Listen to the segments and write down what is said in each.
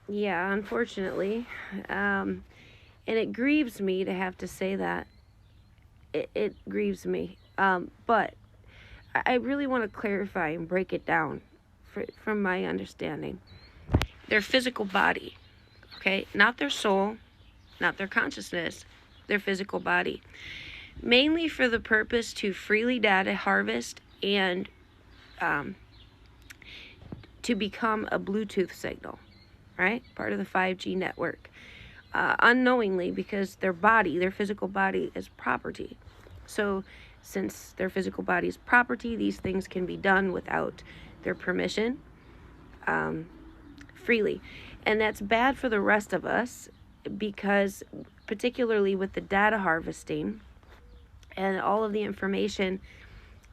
Yeah, unfortunately. And it grieves me to have to say that. It grieves me. But I really want to clarify and break it down from my understanding. Their physical body, okay? Not their soul, not their consciousness, their physical body. Mainly for the purpose to freely data harvest and to become a Bluetooth signal, right? Part of the 5G network. Unknowingly, because their body, their physical body, is property. So, since their physical body is property, these things can be done without their permission, freely. And that's bad for the rest of us because, particularly with the data harvesting and all of the information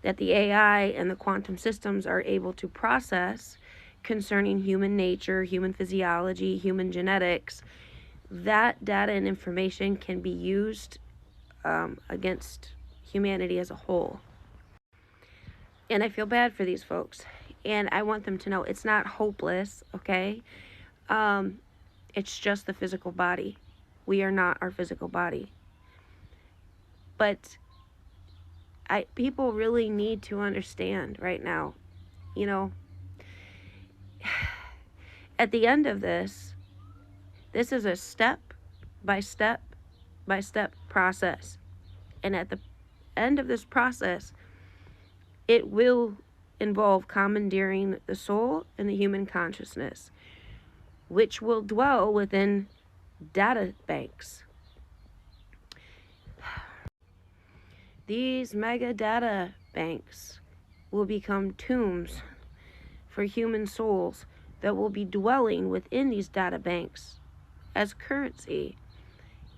that the AI and the quantum systems are able to process concerning human nature, human physiology, human genetics, that data and information can be used against humanity as a whole. And I feel bad for these folks. And I want them to know it's not hopeless, okay? It's just the physical body. We are not our physical body. But people really need to understand right now, you know, at the end of this is a step by step by step process. And at the end of this process, it will involve commandeering the soul and the human consciousness, which will dwell within data banks. These mega data banks will become tombs for human souls that will be dwelling within these data banks as currency.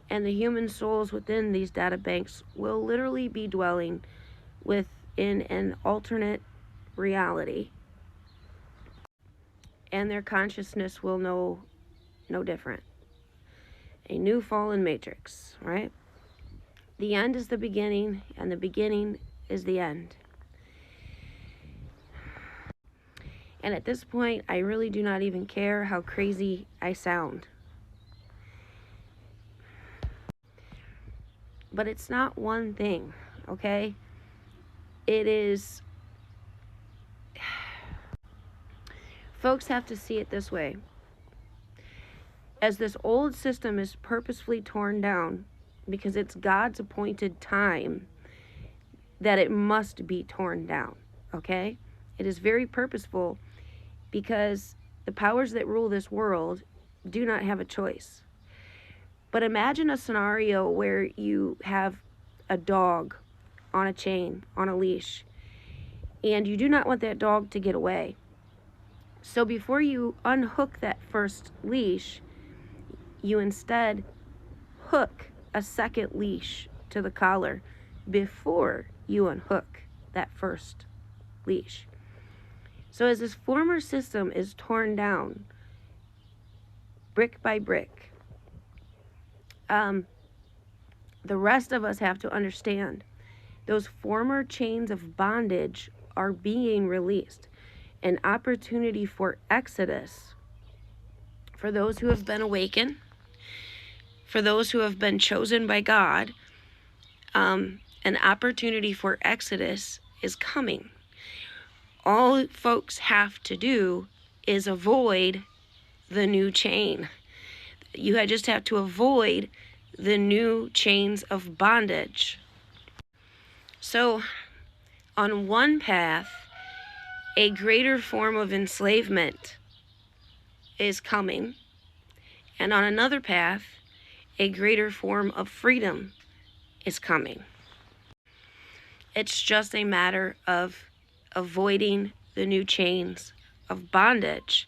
And the human souls within these data banks will literally be dwelling within an alternate reality. And their consciousness will know no different. A new fallen matrix, right? The end is the beginning, and the beginning is the end. And at this point, I really do not even care how crazy I sound. But it's not one thing, okay? It is... Folks have to see it this way. As this old system is purposefully torn down, because it's God's appointed time that it must be torn down, okay? It is very purposeful because the powers that rule this world do not have a choice. But imagine a scenario where you have a dog on a chain, on a leash, and you do not want that dog to get away. So before you unhook that first leash, you instead hook a second leash to the collar before you unhook that first leash. So as this former system is torn down, brick by brick, the rest of us have to understand those former chains of bondage are being released. An opportunity for exodus for those who have been awakened, for those who have been chosen by God. An opportunity for exodus is coming. All folks have to do is avoid the new chain. You just have to avoid the new chains of bondage. So, on one path, a greater form of enslavement is coming, and on another path, a greater form of freedom is coming. It's just a matter of avoiding the new chains of bondage.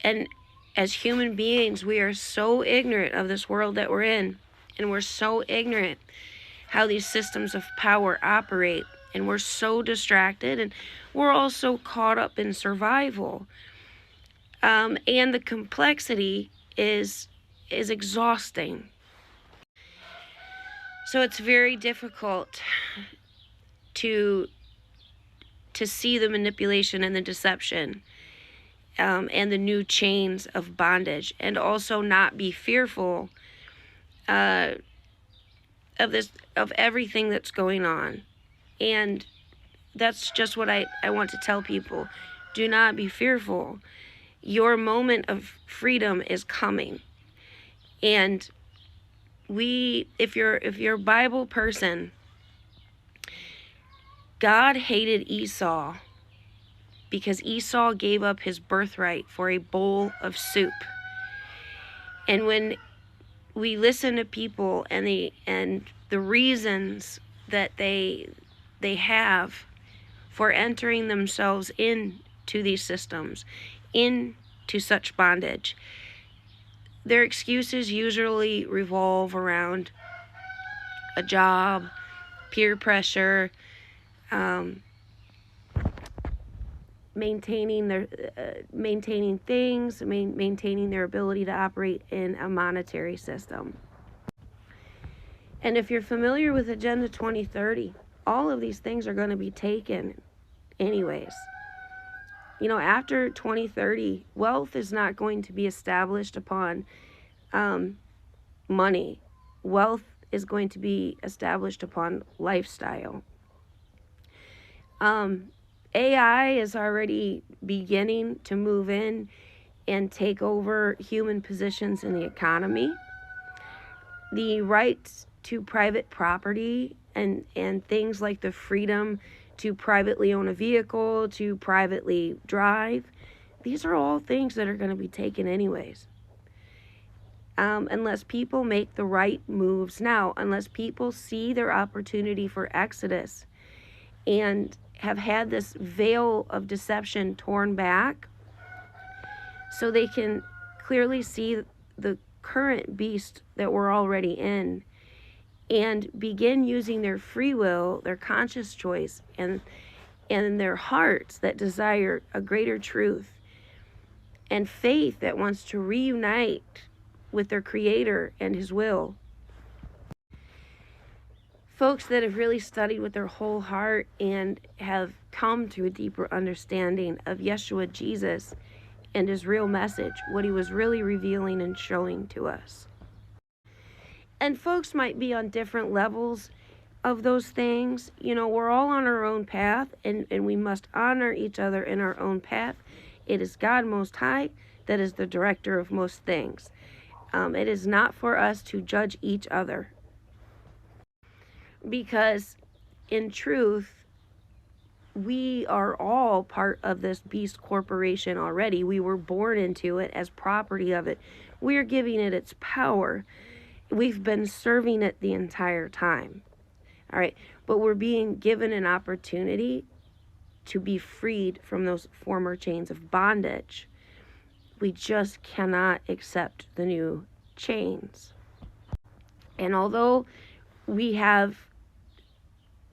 And as human beings, we are so ignorant of this world that we're in, and we're so ignorant how these systems of power operate, and we're so distracted, and we're also caught up in survival. And the complexity is exhausting. So it's very difficult to see the manipulation and the deception. and the new chains of bondage, and also not be fearful of everything that's going on. And that's just what I want to tell people. Do not be fearful. Your moment of freedom is coming. And if you're a Bible person, God hated Esau because Esau gave up his birthright for a bowl of soup. And when we listen to people and the reasons that they have for entering themselves into these systems, into such bondage, their excuses usually revolve around a job, peer pressure, maintaining their ability to operate in a monetary system. And if you're familiar with Agenda 2030, all of these things are going to be taken anyways. After 2030, wealth is not going to be established upon money. Wealth is going to be established upon lifestyle. AI is already beginning to move in and take over human positions in the economy. The rights to private property and things like the freedom to privately own a vehicle, to privately drive, these are all things that are going to be taken anyways. Unless people make the right moves now, unless people see their opportunity for exodus and have had this veil of deception torn back so they can clearly see the current beast that we're already in, and begin using their free will, their conscious choice, and their hearts that desire a greater truth, and faith that wants to reunite with their Creator and His will. Folks that have really studied with their whole heart and have come to a deeper understanding of Yeshua Jesus and His real message, what He was really revealing and showing to us. And folks might be on different levels of those things. We're all on our own path, and we must honor each other in our own path. It is God Most High that is the director of most things. It is not for us to judge each other, because in truth, we are all part of this beast corporation already. We were born into it as property of it. We are giving it its power. We've been serving it the entire time. All right, but we're being given an opportunity to be freed from those former chains of bondage. We just cannot accept the new chains. And although we have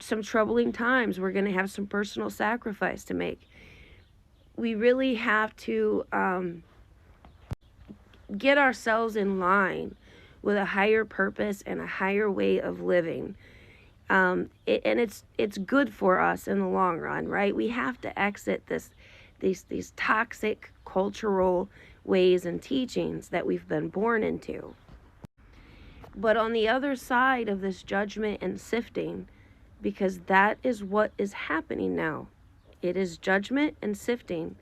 some troubling times, we're going to have some personal sacrifice to make. We really have to get ourselves in line with a higher purpose and a higher way of living. And it's good for us in the long run, right? We have to exit these toxic cultural ways and teachings that we've been born into. But on the other side of this judgment and sifting, because that is what is happening now, it is judgment and sifting,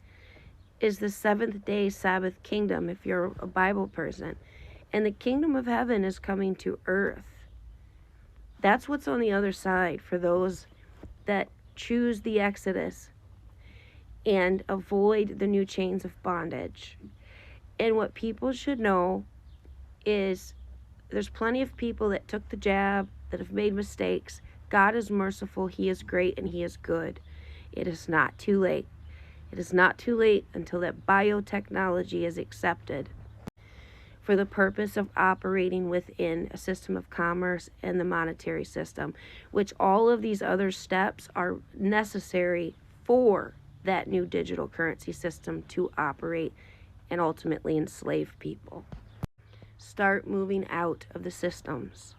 is the seventh-day Sabbath kingdom, if you're a Bible person. And the kingdom of heaven is coming to earth. That's what's on the other side for those that choose the exodus and avoid the new chains of bondage. And what people should know is there's plenty of people that took the jab, that have made mistakes. God is merciful, He is great, and He is good. It is not too late. It is not too late until that biotechnology is accepted for the purpose of operating within a system of commerce and the monetary system, which all of these other steps are necessary for that new digital currency system to operate and ultimately enslave people. Start moving out of the systems.